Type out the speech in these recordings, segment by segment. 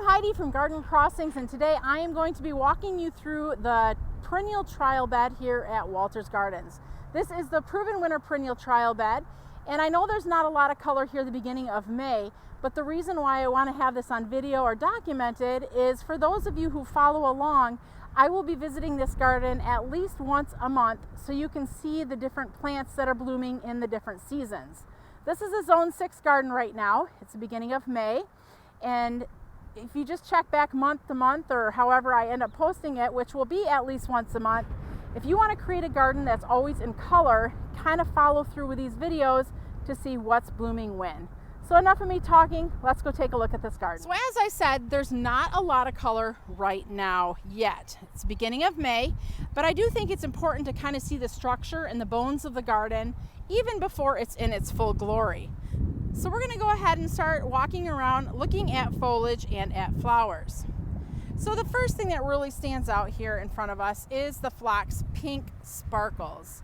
I'm Heidi from Garden Crossings, and today I am going to be walking you through the perennial trial bed here at Walters Gardens. This is the Proven Winner Perennial Trial Bed, and I know there's not a lot of color here at the beginning of May, but the reason why I want to have this on video or documented is for those of you who follow along, I will be visiting this garden at least once a month so you can see the different plants that are blooming in the different seasons. This is a Zone 6 garden right now. It's the beginning of May, and if you just check back month to month or however I end up posting it, which will be at least once a month, if you want to create a garden that's always in color, kind of follow through with these videos to see what's blooming when. So enough of me talking, let's go take a look at this garden. So as I said, there's not a lot of color right now yet. It's the beginning of May, but I do think it's important to kind of see the structure and the bones of the garden even before it's in its full glory. So we're going to go ahead and start walking around looking at foliage and at flowers. So the first thing that really stands out here in front of us is the phlox pink sparkles.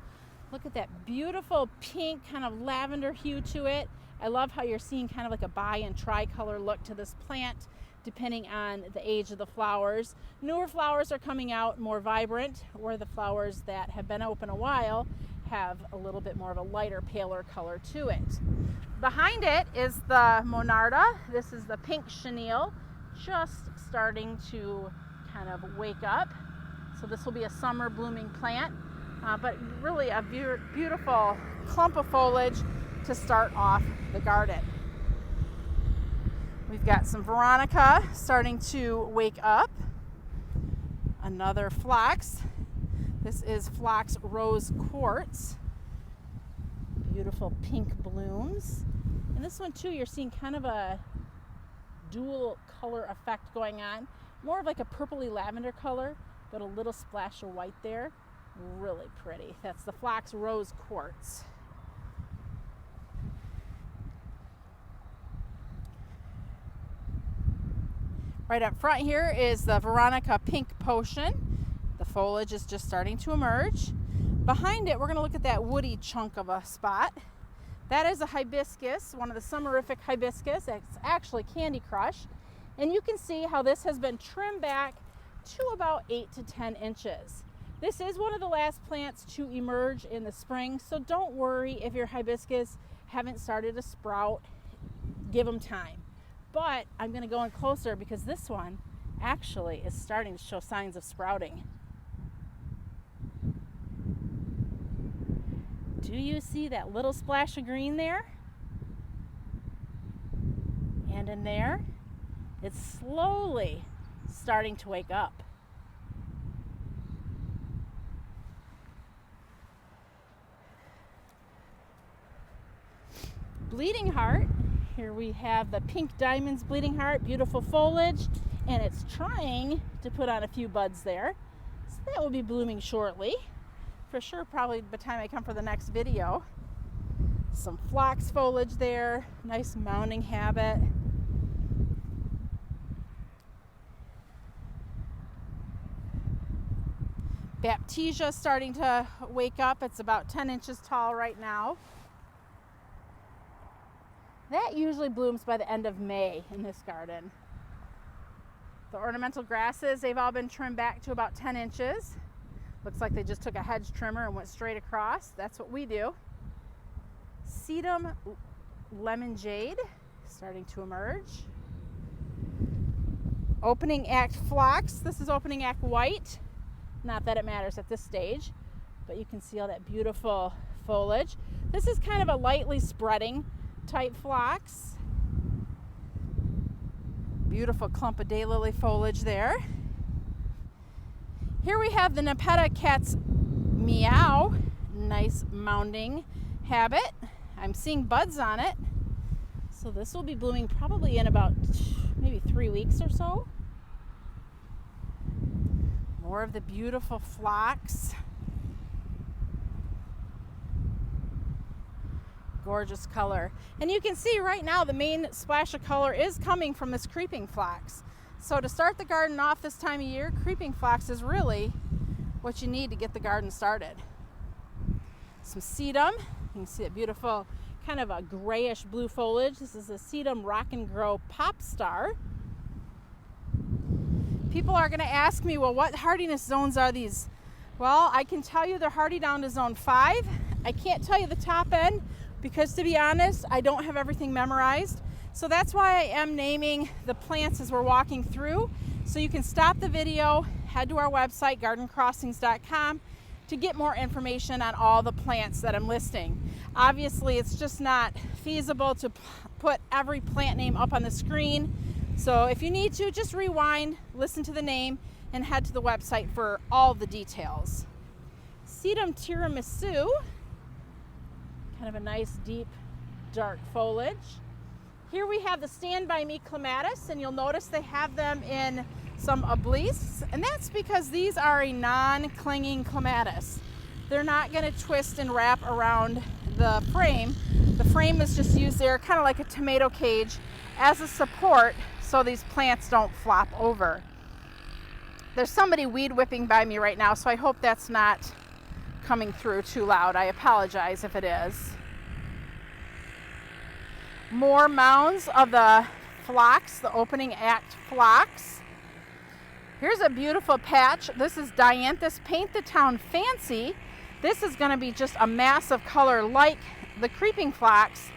Look at that beautiful pink kind of lavender hue to it. I love how you're seeing kind of like a bi and tricolor look to this plant depending on the age of the flowers. Newer flowers are coming out more vibrant, where the flowers that have been open a while have a little bit more of a lighter, paler color to it. Behind it is the Monarda. This is the pink chenille, just starting to kind of wake up. So this will be a summer blooming plant, but really a beautiful clump of foliage to start off the garden. We've got some Veronica starting to wake up. Another phlox. This is Phlox Rose Quartz. Beautiful pink blooms. And this one too, you're seeing kind of a dual color effect going on. More of like a purpley lavender color, but a little splash of white there. Really pretty. That's the Phlox Rose Quartz. Right up front here is the Veronica Pink Potion. The foliage is just starting to emerge. Behind it, we're going to look at that woody chunk of a spot. That is a hibiscus, one of the summerific hibiscus. It's actually Candy Crush. And you can see how this has been trimmed back to about 8 to 10 inches. This is one of the last plants to emerge in the spring, so don't worry if your hibiscus haven't started to sprout. Give them time. But I'm going to go in closer because this one actually is starting to show signs of sprouting. Do you see that little splash of green there? And in there, it's slowly starting to wake up. Bleeding Heart. Here we have the Pink Diamonds Bleeding Heart, beautiful foliage, and it's trying to put on a few buds there. So that will be blooming shortly. For sure, probably by the time I come for the next video. Some phlox foliage there, nice mounding habit. Baptisia starting to wake up. It's about 10 inches tall right now. That usually blooms by the end of May in this garden. The ornamental grasses, they've all been trimmed back to about 10 inches. Looks like they just took a hedge trimmer and went straight across. That's what we do. Sedum Lemon Jade starting to emerge. Opening Act Phlox. This is Opening Act White. Not that it matters at this stage, but you can see all that beautiful foliage. This is kind of a lightly spreading type phlox. Beautiful clump of daylily foliage there. Here we have the Nepeta Cat's Meow. Nice mounding habit. I'm seeing buds on it. So this will be blooming probably in about maybe 3 weeks or so. More of the beautiful phlox. Gorgeous color. And you can see right now the main splash of color is coming from this creeping phlox. So to start the garden off this time of year, creeping phlox is really what you need to get the garden started. Some sedum. You can see a beautiful kind of a grayish blue foliage. This is a sedum Rock and Grow Pop Star. People are going to ask me, well, what hardiness zones are these? Well, I can tell you they're hardy down to zone 5. I can't tell you the top end because, to be honest, I don't have everything memorized. So that's why I am naming the plants as we're walking through. So you can stop the video, head to our website, gardencrossings.com, to get more information on all the plants that I'm listing. Obviously, it's just not feasible to put every plant name up on the screen. So if you need to, just rewind, listen to the name, and head to the website for all the details. Sedum tiramisu, kind of a nice deep dark foliage. Here we have the Stand By Me clematis, and you'll notice they have them in some obelisks, and that's because these are a non-clinging clematis. They're not going to twist and wrap around the frame. The frame is just used there kind of like a tomato cage as a support so these plants don't flop over. There's somebody weed whipping by me right now, so I hope that's not coming through too loud. I apologize if it is. More mounds of the phlox, the opening act phlox. Here's a beautiful patch. This is Dianthus Paint the Town Fancy. This is going to be just a mass of color like the creeping phlox,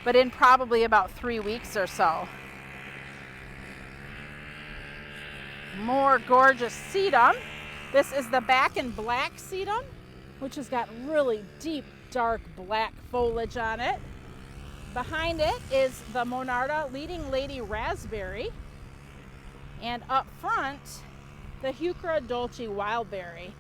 but in probably about 3 weeks or so. More gorgeous sedum. This is the Back in Black sedum, which has got really deep, dark black foliage on it. Behind it is the Monarda Leading Lady Raspberry. And up front, the Heuchera Dolce Wildberry.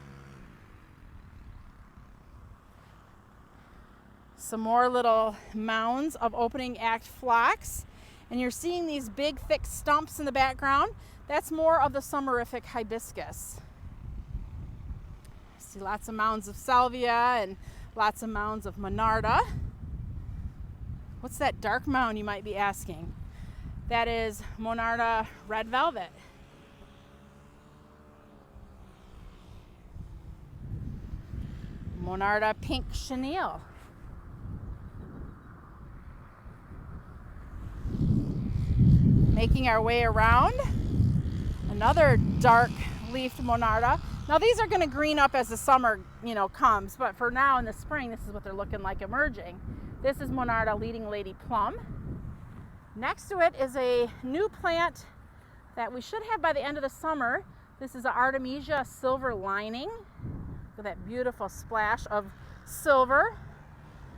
Some more little mounds of opening act phlox. And you're seeing these big, thick stumps in the background. That's more of the summerific hibiscus. See lots of mounds of salvia and lots of mounds of Monarda. What's that dark mound, you might be asking? That is Monarda Red Velvet. Monarda Pink Chenille. Making our way around, another dark leafed Monarda. Now these are going to green up as the summer, comes, but for now in the spring, this is what they're looking like emerging. This is Monarda Leading Lady Plum. Next to it is a new plant that we should have by the end of the summer. This is an Artemisia Silver Lining with that beautiful splash of silver.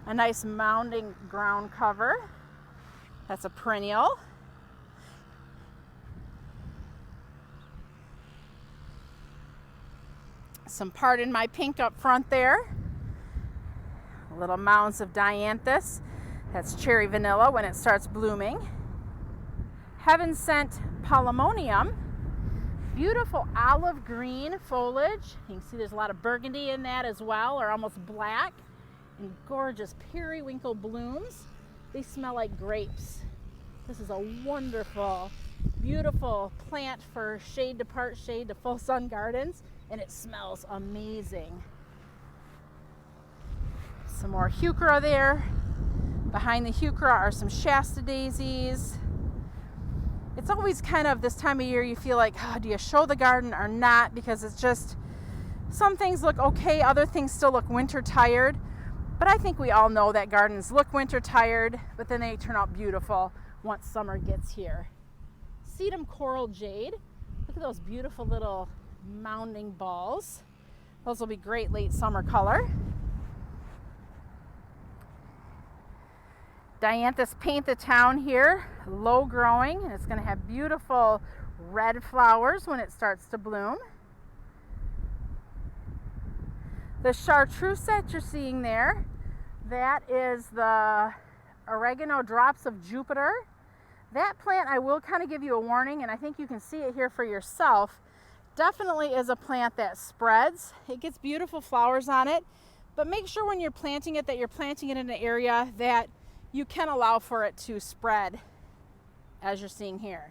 A nice mounding ground cover. That's a perennial. Some Pardon My Pink up front there. Little mounds of Dianthus. That's cherry vanilla when it starts blooming. Heaven Sent Polemonium. Beautiful olive green foliage. You can see there's a lot of burgundy in that as well, or almost black. And gorgeous periwinkle blooms. They smell like grapes. This is a wonderful, beautiful plant for shade to part shade to full sun gardens, and it smells amazing. Some more Heuchera there. Behind the Heuchera are some Shasta daisies. It's always kind of this time of year you feel like, do you show the garden or not? Because it's just, some things look okay, other things still look winter tired. But I think we all know that gardens look winter tired, but then they turn out beautiful once summer gets here. Sedum Coral Jade. Look at those beautiful little mounding balls. Those will be great late summer color. Dianthus Paint the Town here, low growing, and it's going to have beautiful red flowers when it starts to bloom. The chartreuse that you're seeing there, that is the Oregano Drops of Jupiter. That plant, I will kind of give you a warning, and I think you can see it here for yourself, definitely is a plant that spreads. It gets beautiful flowers on it, but make sure when you're planting it that you're planting it in an area that you can allow for it to spread, as you're seeing here.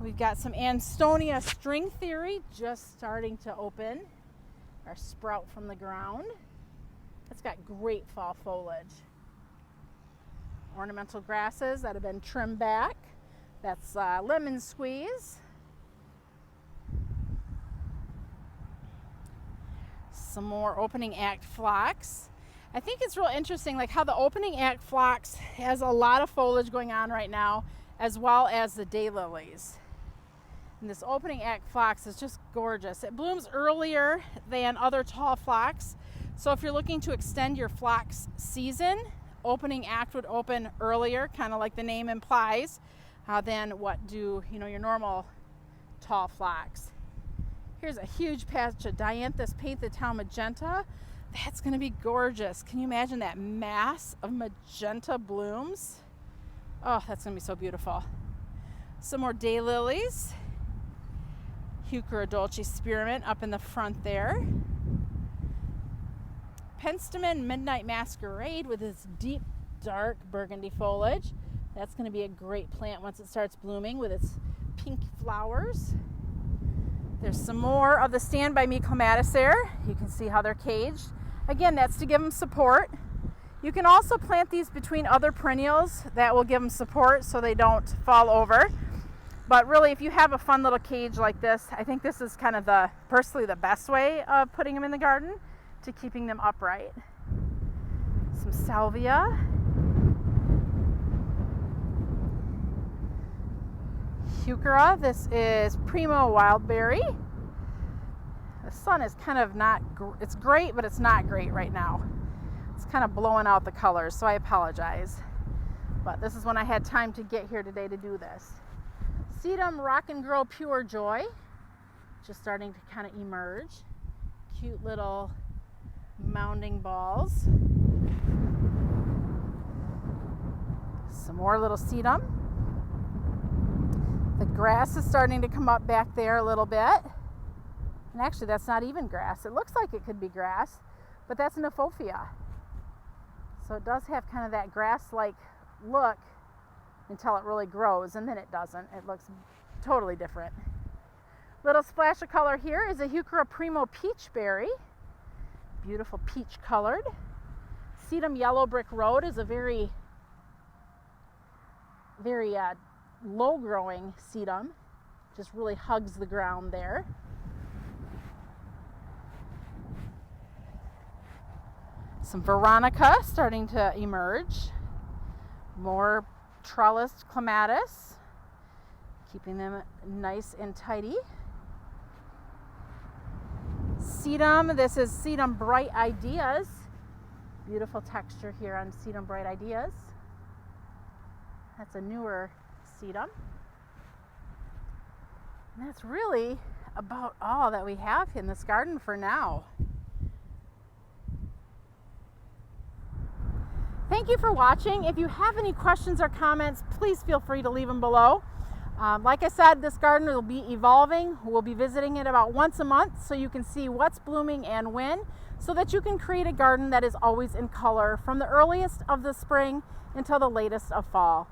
We've got some Anstonia String Theory just starting to open or sprout from the ground. It's got great fall foliage. Ornamental grasses that have been trimmed back. That's Lemon Squeeze. Some more opening act phlox. I think it's real interesting, like how the opening act phlox has a lot of foliage going on right now, as well as the daylilies. And this opening act phlox is just gorgeous. It blooms earlier than other tall phlox. So if you're looking to extend your phlox season, opening act would open earlier, kind of like the name implies, than what do your normal tall phlox. Here's a huge patch of Dianthus Paint the Town Magenta. That's going to be gorgeous. Can you imagine that mass of magenta blooms? Oh, that's going to be so beautiful. Some more daylilies. Heuchera Dolce Spearmint up in the front there. Penstemon Midnight Masquerade with its deep, dark burgundy foliage. That's going to be a great plant once it starts blooming with its pink flowers. There's some more of the Stand By Me Clematis. You can see how they're caged. Again, that's to give them support. You can also plant these between other perennials. That will give them support so they don't fall over. But really, if you have a fun little cage like this, I think this is kind of personally the best way of putting them in the garden to keeping them upright. Some salvia. Heuchera. This is Primo Wildberry. The sun is kind of it's great, but it's not great right now. It's kind of blowing out the colors, so I apologize. But this is when I had time to get here today to do this. Sedum Rock and Grow Pure Joy, just starting to kind of emerge. Cute little mounding balls. Some more little sedum. The grass is starting to come up back there a little bit. And actually, that's not even grass. It looks like it could be grass, but that's Nephofia. So it does have kind of that grass-like look until it really grows, and then it doesn't. It looks totally different. Little splash of color here is a Heuchera Primo Peachberry. Beautiful peach colored. Sedum Yellow Brick Road is a very low growing sedum. Just really hugs the ground there. Some Veronica starting to emerge. More trellised clematis, keeping them nice and tidy. Sedum, this is Sedum Bright Ideas. Beautiful texture here on Sedum Bright Ideas. That's a newer sedum. And that's really about all that we have in this garden for now. Thank you for watching. If you have any questions or comments, please feel free to leave them below. Like I said, this garden will be evolving. We'll be visiting it about once a month so you can see what's blooming and when, so that you can create a garden that is always in color from the earliest of the spring until the latest of fall.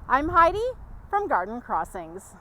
I'm Heidi from Garden Crossings.